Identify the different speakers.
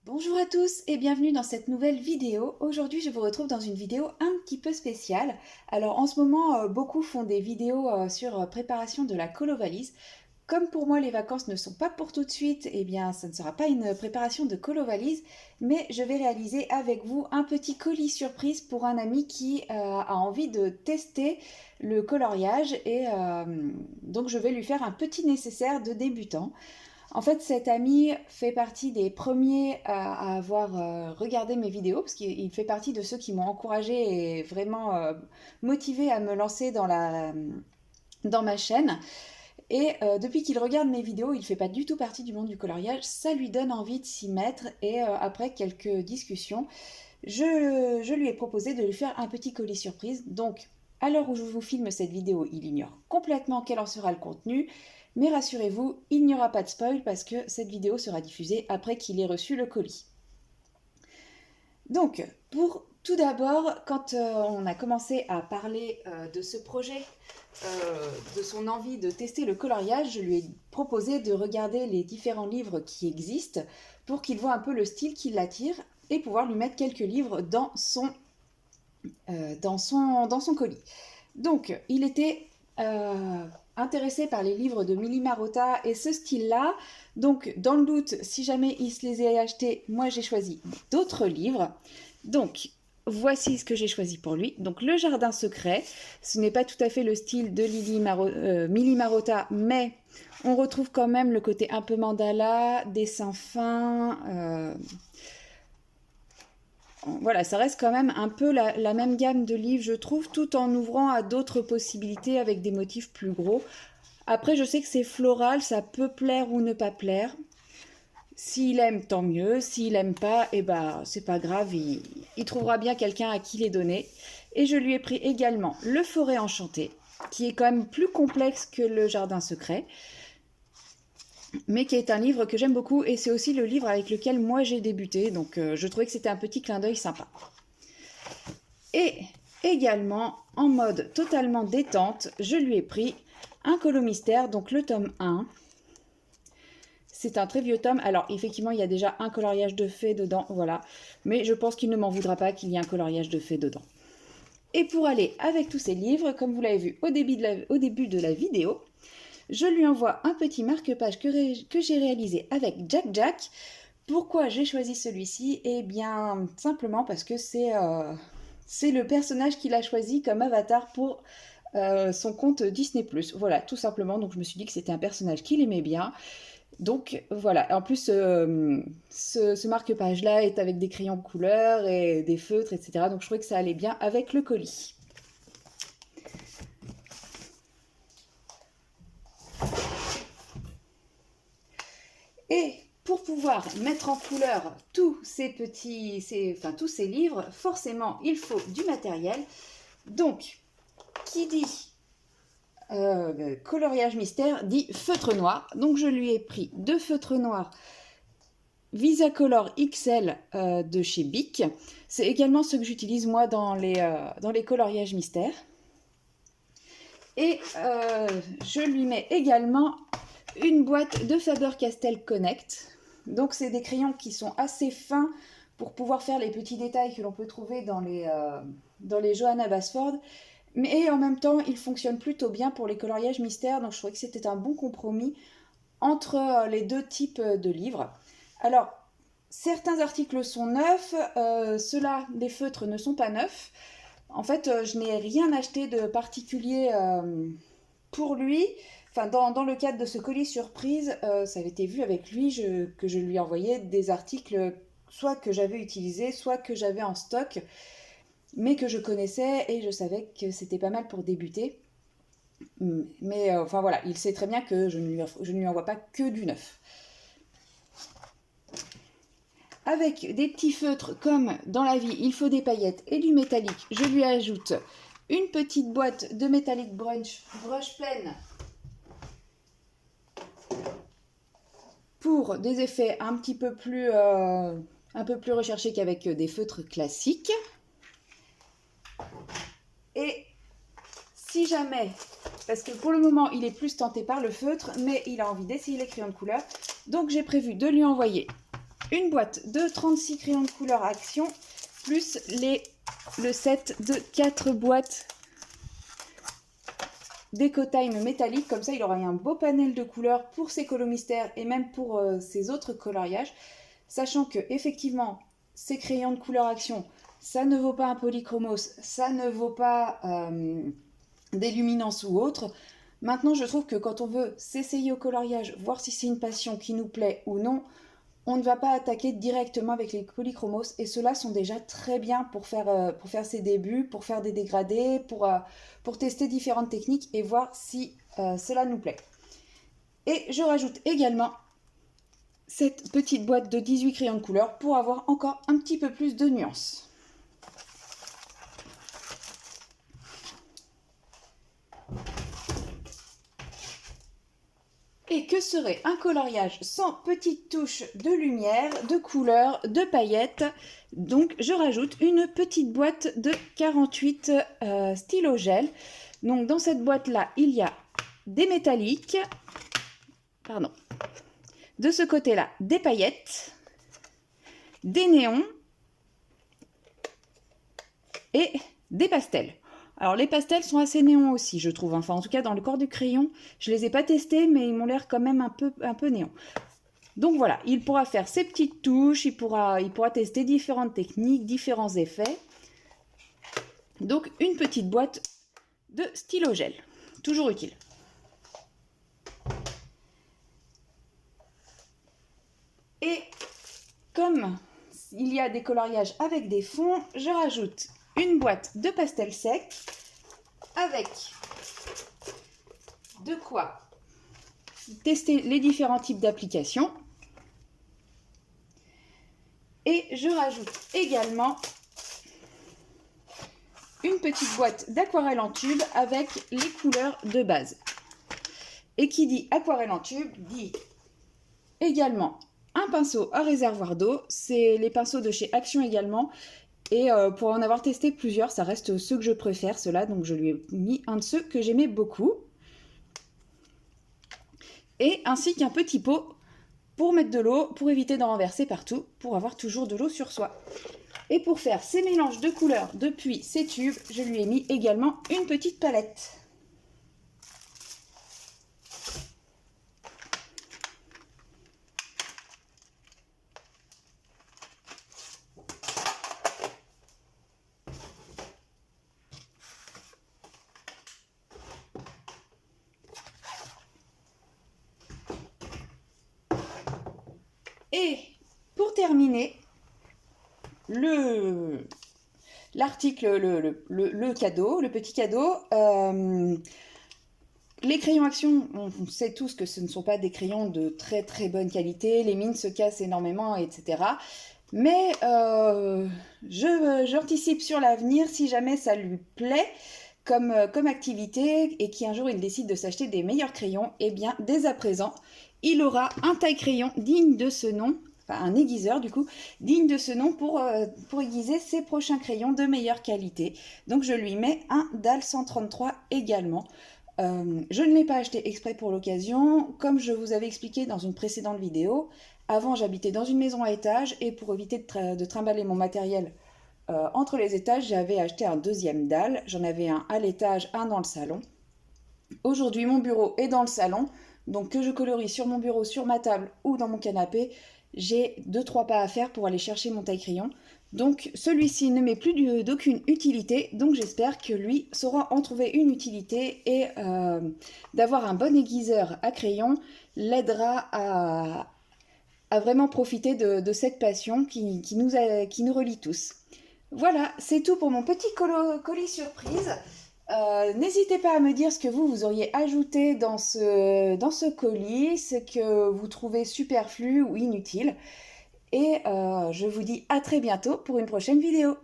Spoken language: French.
Speaker 1: Bonjour à tous et bienvenue dans cette nouvelle vidéo. Aujourd'hui, je vous retrouve dans une vidéo un petit peu spéciale. Alors en ce moment, beaucoup font des vidéos sur préparation de la colo-valise. Comme pour moi, les vacances ne sont pas pour tout de suite, eh bien, ça ne sera pas une préparation de colo-valise, mais je vais réaliser avec vous un petit colis surprise pour un ami qui a envie de tester le coloriage et donc je vais lui faire un petit nécessaire de débutant. En fait, cet ami fait partie des premiers à avoir regardé mes vidéos, parce qu'il fait partie de ceux qui m'ont encouragé et vraiment motivé à me lancer dans ma chaîne. Et depuis qu'il regarde mes vidéos, il ne fait pas du tout partie du monde du coloriage, ça lui donne envie de s'y mettre. Et après quelques discussions, je lui ai proposé de lui faire un petit colis surprise. Donc, à l'heure où je vous filme cette vidéo, il ignore complètement quel en sera le contenu. Mais rassurez-vous, il n'y aura pas de spoil parce que cette vidéo sera diffusée après qu'il ait reçu le colis. Donc, pour tout d'abord, quand on a commencé à parler de ce projet, de son envie de tester le coloriage, je lui ai proposé de regarder les différents livres qui existent pour qu'il voit un peu le style qui l'attire et pouvoir lui mettre quelques livres dans son colis. Donc, il était intéressé par les livres de Mili Marotta et ce style-là. Donc, dans le doute, si jamais il se les a achetés, moi j'ai choisi d'autres livres. Donc, voici ce que j'ai choisi pour lui. Donc, Le Jardin Secret. Ce n'est pas tout à fait le style de Mili Marotta, mais on retrouve quand même le côté un peu mandala, dessin fin. Voilà, ça reste quand même un peu la même gamme de livres, je trouve, tout en ouvrant à d'autres possibilités avec des motifs plus gros. Après, je sais que c'est floral, ça peut plaire ou ne pas plaire. S'il aime, tant mieux. S'il aime pas, eh ben, c'est pas grave, il trouvera bien quelqu'un à qui les donner. Et je lui ai pris également Le Forêt Enchantée, qui est quand même plus complexe que Le Jardin Secret, mais qui est un livre que j'aime beaucoup et c'est aussi le livre avec lequel moi j'ai débuté, donc je trouvais que c'était un petit clin d'œil sympa. Et également, en mode totalement détente, je lui ai pris un colo mystère, donc le tome 1. C'est un très vieux tome, alors effectivement il y a déjà un coloriage de fées dedans, voilà, mais je pense qu'il ne m'en voudra pas qu'il y ait un coloriage de fées dedans. Et pour aller avec tous ces livres, comme vous l'avez vu au début de la vidéo, je lui envoie un petit marque-page que j'ai réalisé avec Jack Jack. Pourquoi j'ai choisi celui-ci? Eh bien, simplement parce que c'est le personnage qu'il a choisi comme avatar pour son compte Disney+. Voilà, tout simplement. Donc je me suis dit que c'était un personnage qu'il aimait bien. Donc voilà, en plus ce marque-page-là est avec des crayons de couleur et des feutres, etc. Donc je trouvais que ça allait bien avec le colis. Et pour pouvoir mettre en couleur tous ces livres, forcément, il faut du matériel. Donc, qui dit coloriage mystère dit feutre noir. Donc, je lui ai pris 2 feutres noirs Visacolor XL de chez Bic. C'est également ce que j'utilise moi dans les coloriages mystères. Et je lui mets également une boîte de Faber-Castell Connect. Donc c'est des crayons qui sont assez fins pour pouvoir faire les petits détails que l'on peut trouver dans les Johanna Basford. Mais en même temps, ils fonctionnent plutôt bien pour les coloriages mystères. Donc je trouvais que c'était un bon compromis entre les deux types de livres. Alors, certains articles sont neufs. Ceux-là, les feutres, ne sont pas neufs. En fait, je n'ai rien acheté de particulier pour lui. Enfin, dans le cadre de ce colis surprise, ça avait été vu avec lui que je lui envoyais des articles soit que j'avais utilisés, soit que j'avais en stock, mais que je connaissais et je savais que c'était pas mal pour débuter. Mais enfin voilà, il sait très bien que je ne lui envoie pas que du neuf. Avec des petits feutres comme dans la vie, il faut des paillettes et du métallique, je lui ajoute une petite boîte de métallique brush pleine pour des effets un peu plus recherchés qu'avec des feutres classiques. Et si jamais, parce que pour le moment il est plus tenté par le feutre, mais il a envie d'essayer les crayons de couleur, donc j'ai prévu de lui envoyer une boîte de 36 crayons de couleur Action, plus le set de 4 boîtes d'Ecotime métallique. Comme ça, il aura un beau panel de couleurs pour ses colos mystères et même pour ses autres coloriages. Sachant que effectivement, ces crayons de couleur Action, ça ne vaut pas un polychromos, ça ne vaut pas des luminances ou autre. Maintenant, je trouve que quand on veut s'essayer au coloriage, voir si c'est une passion qui nous plaît ou non, on ne va pas attaquer directement avec les polychromos, et ceux-là sont déjà très bien pour faire ses débuts, pour faire des dégradés, pour tester différentes techniques et voir si cela nous plaît. Et je rajoute également cette petite boîte de 18 crayons de couleur pour avoir encore un petit peu plus de nuances. Et que serait un coloriage sans petites touches de lumière, de couleur, de paillettes? Donc je rajoute une petite boîte de 48 stylo gel. Donc dans cette boîte là, il y a des métalliques, pardon, de ce côté là, des paillettes, des néons et des pastels. Alors les pastels sont assez néons aussi, je trouve. Enfin, en tout cas, dans le corps du crayon, je les ai pas testés, mais ils m'ont l'air quand même un peu néons. Donc voilà, il pourra faire ses petites touches, il pourra tester différentes techniques, différents effets. Donc une petite boîte de stylo gel, toujours utile. Et comme il y a des coloriages avec des fonds, je rajoute une boîte de pastel sec avec de quoi tester les différents types d'applications. Et je rajoute également une petite boîte d'aquarelle en tube avec les couleurs de base. Et qui dit aquarelle en tube dit également un pinceau à réservoir d'eau. C'est les pinceaux de chez Action également. Et pour en avoir testé plusieurs, ça reste ceux que je préfère, ceux-là. Donc je lui ai mis un de ceux que j'aimais beaucoup. Et ainsi qu'un petit pot pour mettre de l'eau, pour éviter d'en renverser partout, pour avoir toujours de l'eau sur soi. Et pour faire ces mélanges de couleurs depuis ces tubes, je lui ai mis également une petite palette. Et pour terminer, l'article, le cadeau, le petit cadeau, les crayons Action, on sait tous que ce ne sont pas des crayons de très très bonne qualité, les mines se cassent énormément, etc. Mais j'anticipe sur l'avenir, si jamais ça lui plaît comme activité et qu'un jour il décide de s'acheter des meilleurs crayons, eh bien dès à présent, il aura un taille-crayon digne de ce nom, enfin un aiguiseur du coup, digne de ce nom pour aiguiser ses prochains crayons de meilleure qualité. Donc je lui mets un DAL 133 également. Je ne l'ai pas acheté exprès pour l'occasion, comme je vous avais expliqué dans une précédente vidéo. Avant j'habitais dans une maison à étage et pour éviter de trimballer mon matériel entre les étages, j'avais acheté un deuxième DAL. J'en avais un à l'étage, un dans le salon. Aujourd'hui mon bureau est dans le salon. Donc que je colorie sur mon bureau, sur ma table ou dans mon canapé, j'ai 2-3 pas à faire pour aller chercher mon taille-crayon. Donc celui-ci ne m'est plus d'aucune utilité, donc j'espère que lui saura en trouver une utilité et d'avoir un bon aiguiseur à crayon l'aidera à vraiment profiter de cette passion qui nous relie tous. Voilà, c'est tout pour mon petit colis surprise. N'hésitez pas à me dire ce que vous auriez ajouté dans ce colis, ce que vous trouvez superflu ou inutile. Et je vous dis à très bientôt pour une prochaine vidéo.